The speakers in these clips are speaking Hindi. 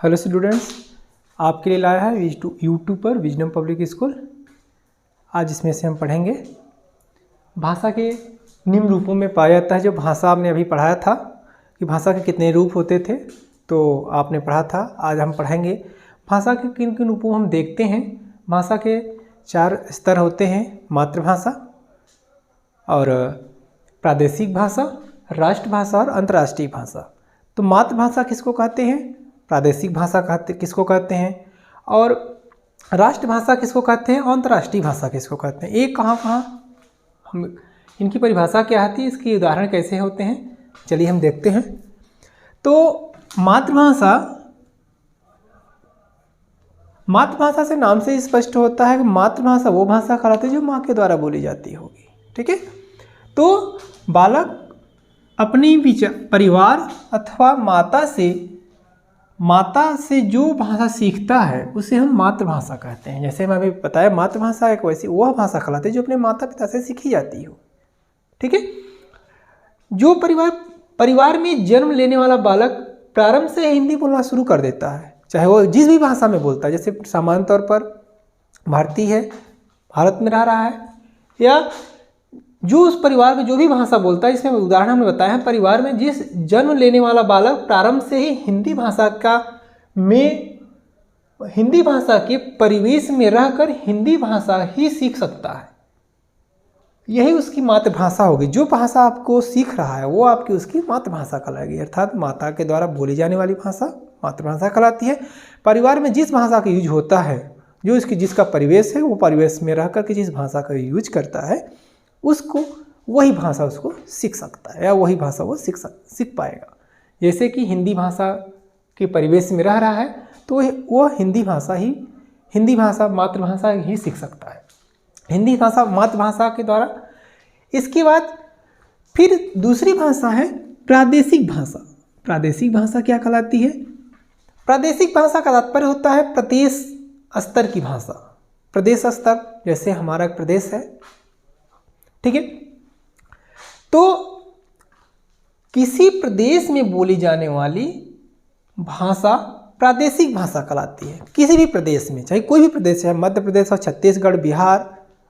हेलो स्टूडेंट्स, आपके लिए लाया है यूट्यूब पर विजडम पब्लिक स्कूल। आज इसमें से हम पढ़ेंगे भाषा के निम्न रूपों में पाया जाता है। जो भाषा आपने अभी पढ़ाया था कि भाषा के कितने रूप होते थे, तो आपने पढ़ा था। आज हम पढ़ेंगे भाषा के किन किन रूपों हम देखते हैं। भाषा के 4 स्तर होते हैं: मातृभाषा और प्रादेशिक भाषा, राष्ट्रभाषा और अंतर्राष्ट्रीय भाषा। तो मातृभाषा किसको कहते हैं, प्रादेशिक भाषा किसको कहते हैं, और राष्ट्रभाषा किसको कहते हैं, और अंतर्राष्ट्रीय भाषा किसको कहते हैं। एक कहाँ हम इनकी परिभाषा क्या आती है, इसके उदाहरण कैसे होते हैं, चलिए हम देखते हैं। तो मातृभाषा से नाम से स्पष्ट होता है कि मातृभाषा वो भाषा कहलाती है जो माँ के द्वारा बोली जाती होगी। ठीक है, तो बालक अपनी परिवार अथवा माता से जो भाषा सीखता है उसे हम मातृभाषा कहते हैं। जैसे मैं अभी बताया, मातृभाषा एक वैसी वह भाषा कहलाती है जो अपने माता पिता से सीखी जाती हो। ठीक है, जो परिवार में जन्म लेने वाला बालक प्रारंभ से हिंदी बोलना शुरू कर देता है, चाहे वो जिस भी भाषा में बोलता है। जैसे सामान्य तौर पर भारतीय है, भारत में रह रहा है, या जो उस परिवार में जो भी भाषा बोलता है। इसमें उदाहरण हमने बताया है, परिवार में जिस जन्म लेने वाला बालक प्रारंभ से ही हिंदी भाषा के परिवेश में रहकर हिंदी भाषा ही सीख सकता है, यही उसकी मातृभाषा होगी। जो भाषा आपको सीख रहा है वो आपकी उसकी मातृभाषा कहलाएगी, अर्थात माता के द्वारा बोली जाने वाली भाषा मातृभाषा कहलाती है। परिवार में जिस भाषा का यूज होता है, जो जिसका परिवेश है, वो परिवेश में रहकर के जिस भाषा का यूज करता है उसको वही भाषा उसको सीख सकता है, या वही भाषा वो सीख पाएगा। जैसे कि हिंदी भाषा के परिवेश में रह रहा है तो वो हिंदी भाषा मातृभाषा ही सीख सकता है, हिंदी भाषा मातृभाषा के द्वारा। इसके बाद फिर दूसरी भाषा है प्रादेशिक भाषा। प्रादेशिक भाषा क्या कहलाती है? प्रादेशिक भाषा का तात्पर्य होता है प्रदेश स्तर की भाषा। प्रदेश स्तर, जैसे हमारा एक प्रदेश है, ठीक है, तो किसी प्रदेश में बोली जाने वाली भाषा प्रादेशिक भाषा कहलाती है। किसी भी प्रदेश में, चाहे कोई भी प्रदेश है, मध्य प्रदेश और छत्तीसगढ़, बिहार,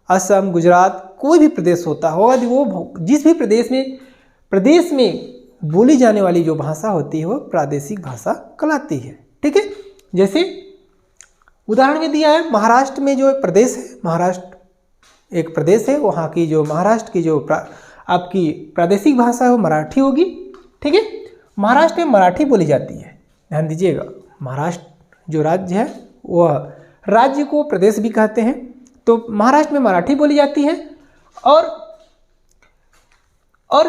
असम, गुजरात, कोई भी प्रदेश होता होगा, वो जिस भी प्रदेश में बोली जाने वाली जो भाषा होती है वो प्रादेशिक भाषा कहलाती है। ठीक है, जैसे उदाहरण में दिया है, महाराष्ट्र में जो एक प्रदेश है, महाराष्ट्र एक प्रदेश है, वहाँ की जो महाराष्ट्र की जो आपकी प्रादेशिक भाषा है वो मराठी होगी। ठीक है, महाराष्ट्र में मराठी बोली जाती है, ध्यान दीजिएगा। महाराष्ट्र जो राज्य है वह राज्य को प्रदेश भी कहते हैं, तो महाराष्ट्र में मराठी बोली जाती है। और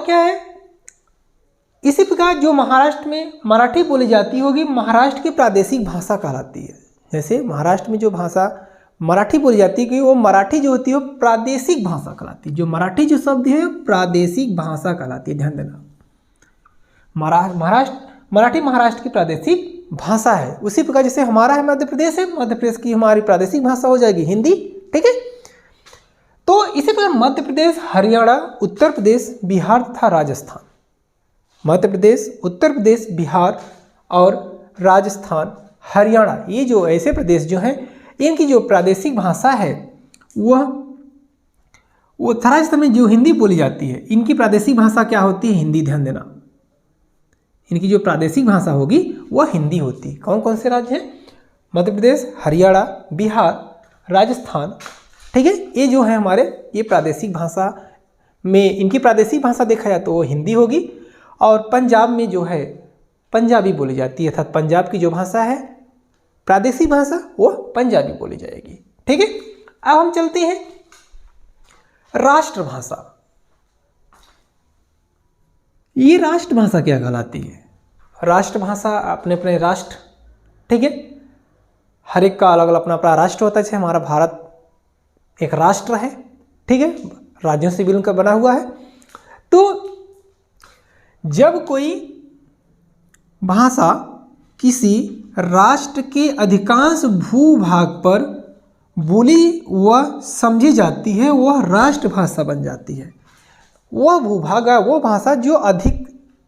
क्या है, इसी प्रकार जो महाराष्ट्र में मराठी बोली जाती होगी महाराष्ट्र की प्रादेशिक भाषा कहलाती है। जैसे महाराष्ट्र में जो भाषा मराठी बोली जाती है कि वो मराठी जो होती है वो प्रादेशिक भाषा कहलाती है। जो मराठी जो शब्द है प्रादेशिक भाषा कहलाती है, ध्यान देना। मराठी महाराष्ट्र की प्रादेशिक भाषा है। उसी प्रकार जैसे हमारा है मध्य प्रदेश है, मध्य प्रदेश की हमारी प्रादेशिक भाषा हो जाएगी हिंदी। ठीक है, तो इसी प्रकार मध्य प्रदेश, हरियाणा, उत्तर प्रदेश, बिहार तथा राजस्थान। मध्य प्रदेश, उत्तर प्रदेश, बिहार और राजस्थान, हरियाणा, ये जो ऐसे प्रदेश जो हैं इनकी जो प्रादेशिक भाषा है वो राजस्थान में जो हिंदी बोली जाती है, इनकी प्रादेशिक भाषा क्या होती है? हिंदी। ध्यान देना, इनकी जो प्रादेशिक भाषा होगी वह हिंदी होती है। कौन कौन से राज्य हैं? मध्य प्रदेश, हरियाणा, बिहार, राजस्थान। ठीक है, ये जो है हमारे ये प्रादेशिक भाषा में, इनकी प्रादेशिक भाषा देखा जाए तो वो हिंदी होगी। और पंजाब में जो है पंजाबी बोली जाती है, अर्थात पंजाब की जो भाषा है प्रादेशिक भाषा वो पंजाबी बोली जाएगी। ठीक है, अब हम चलते हैं राष्ट्रभाषा। ये राष्ट्रभाषा क्या कहलाती है? राष्ट्रभाषा अपने अपने राष्ट्र, ठीक है, हर एक का अलग अलग अपना अपना राष्ट्र होता है। जैसे हमारा भारत एक राष्ट्र है, ठीक है, राज्यों से मिलकर बना हुआ है। तो जब कोई भाषा किसी राष्ट्र के अधिकांश भूभाग पर बोली व समझी जाती है वह राष्ट्रभाषा बन जाती है। वह भूभाग है, वो भाषा जो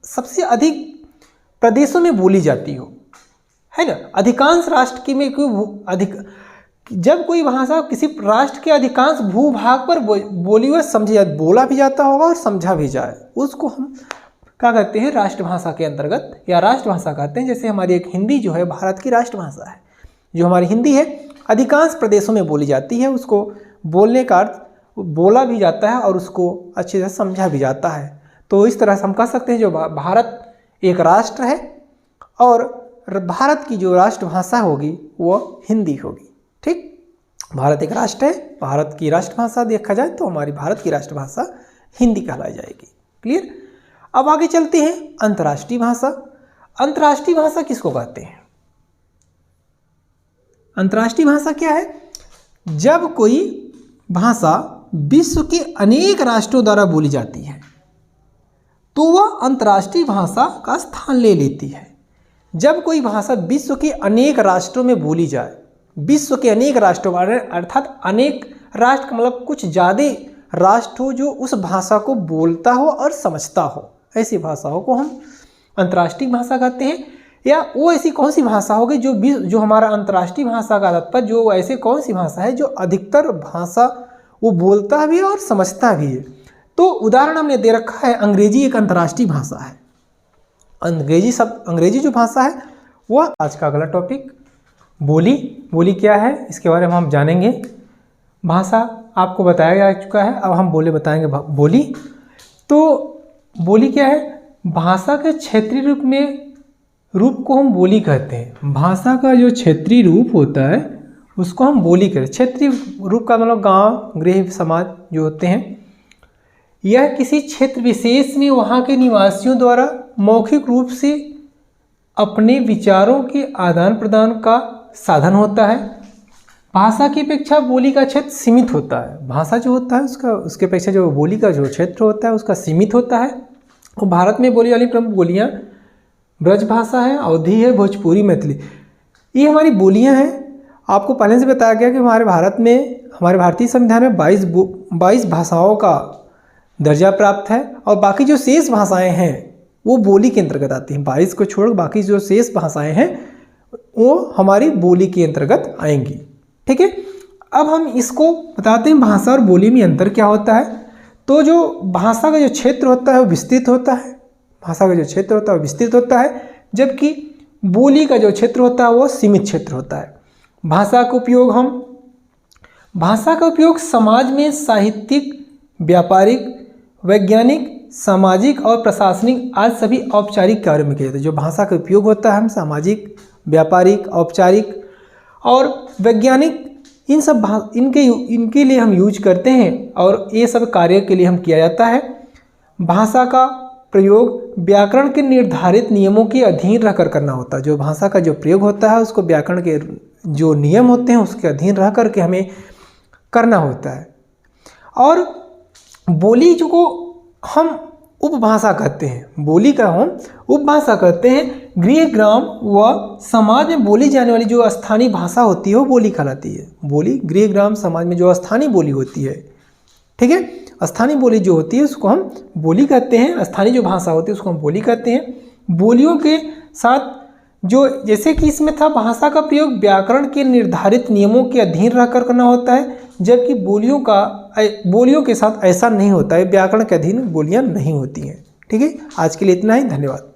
सबसे अधिक प्रदेशों में बोली जाती हो, है ना। अधिकांश राष्ट्र की में जब कोई भाषा किसी राष्ट्र के अधिकांश भूभाग पर बोली व समझी जाती, बोला भी जाता होगा और समझा भी जाए, उसको हम क्या कहते हैं, राष्ट्रभाषा के अंतर्गत या राष्ट्रभाषा कहते हैं। जैसे हमारी एक हिंदी जो है भारत की राष्ट्रभाषा है, जो हमारी हिंदी है अधिकांश प्रदेशों में बोली जाती है, उसको बोलने का अर्थ बोला भी जाता है और उसको अच्छे से समझा भी जाता है। तो इस तरह से हम कह सकते हैं जो भारत एक राष्ट्र है और भारत की जो राष्ट्रभाषा होगी वो हिंदी होगी। ठीक, भारत एक राष्ट्र है, भारत की राष्ट्रभाषा देखा जाए तो हमारी भारत की राष्ट्रभाषा हिंदी कहलाई जाएगी। क्लियर। अब आगे चलते हैं अंतर्राष्ट्रीय भाषा। अंतर्राष्ट्रीय भाषा किसको कहते हैं? अंतर्राष्ट्रीय भाषा क्या है? जब कोई भाषा विश्व के अनेक राष्ट्रों द्वारा बोली जाती है तो वह अंतर्राष्ट्रीय भाषा का स्थान ले लेती है। जब कोई भाषा विश्व के अनेक राष्ट्रों में बोली जाए, विश्व के अनेक राष्ट्रों अर्थात अनेक राष्ट्र का मतलब कुछ ज़्यादा राष्ट्र हो जो उस भाषा को बोलता हो और समझता हो, ऐसी भाषाओं को हम अंतर्राष्ट्रीय भाषा कहते हैं। या वो ऐसी कौन सी भाषा होगी जो हमारा अंतर्राष्ट्रीय भाषा का तात्पर्य जो ऐसे कौन सी भाषा है जो अधिकतर भाषा वो बोलता भी है और समझता भी है। तो उदाहरण हमने दे रखा है, अंग्रेजी एक अंतर्राष्ट्रीय भाषा है। अंग्रेजी जो भाषा है वह आज का अगला टॉपिक बोली क्या है इसके बारे में हम जानेंगे। भाषा आपको बताया जा चुका है, अब हम बताएंगे बोली। तो बोली क्या है? भाषा के क्षेत्रीय रूप को हम बोली कहते हैं। भाषा का जो क्षेत्रीय रूप होता है उसको हम बोली कहते हैं। क्षेत्रीय रूप का मतलब गांव, गृह, समाज जो होते हैं, यह किसी क्षेत्र विशेष में वहाँ के निवासियों द्वारा मौखिक रूप से अपने विचारों के आदान प्रदान का साधन होता है। भाषा की अपेक्षा बोली का क्षेत्र सीमित होता है। भाषा जो होता है उसके अपेक्षा जो बोली का जो क्षेत्र होता है उसका सीमित होता है। और भारत में बोली वाली प्रमुख बोलियाँ ब्रज भाषा है, अवधी है, भोजपुरी, मैथिली, ये हमारी बोलियाँ हैं। आपको पहले से बताया गया कि हमारे भारत में, हमारे भारतीय संविधान में 22 भाषाओं का दर्जा प्राप्त है और बाकी जो शेष भाषाएं हैं वो बोली के अंतर्गत आती हैं। 22 को छोड़ बाकी जो शेष भाषाएं हैं वो हमारी बोली के अंतर्गत आएंगी। ठीक है, अब हम इसको बताते हैं भाषा और बोली में अंतर क्या होता है। तो जो भाषा का जो क्षेत्र होता है वो विस्तृत होता है, भाषा का जो क्षेत्र होता है वो विस्तृत होता है, जबकि बोली का जो क्षेत्र होता है वो सीमित क्षेत्र होता है। भाषा का उपयोग समाज में साहित्यिक, व्यापारिक, वैज्ञानिक, सामाजिक और प्रशासनिक आज सभी औपचारिक कार्यों में किया जाता है। जो भाषा का उपयोग होता है हम सामाजिक, व्यापारिक, औपचारिक और वैज्ञानिक इनके लिए हम यूज करते हैं और ये सब कार्य के लिए हम किया जाता है। भाषा का प्रयोग व्याकरण के निर्धारित नियमों के अधीन रहकर करना होता है। जो भाषा का जो प्रयोग होता है उसको व्याकरण के जो नियम होते हैं उसके अधीन रह कर के हमें करना होता है। और बोली जो को हम उपभाषा कहते हैं, बोली का हम उपभाषा कहते हैं। गृह, ग्राम व समाज में बोली जाने वाली जो स्थानीय भाषा होती है वो बोली कहलाती है। बोली, गृह, ग्राम, समाज में जो स्थानीय बोली होती है, ठीक है, स्थानीय बोली जो होती है उसको हम बोली कहते हैं। स्थानीय जो भाषा होती है उसको हम बोली कहते हैं। बोलियों के साथ जो, जैसे कि इसमें था, भाषा का प्रयोग व्याकरण के निर्धारित नियमों के अधीन रहकर करना होता है, जबकि बोलियों के साथ ऐसा नहीं होता है, व्याकरण के अधीन बोलियां नहीं होती हैं। ठीक है, आज के लिए इतना ही, धन्यवाद।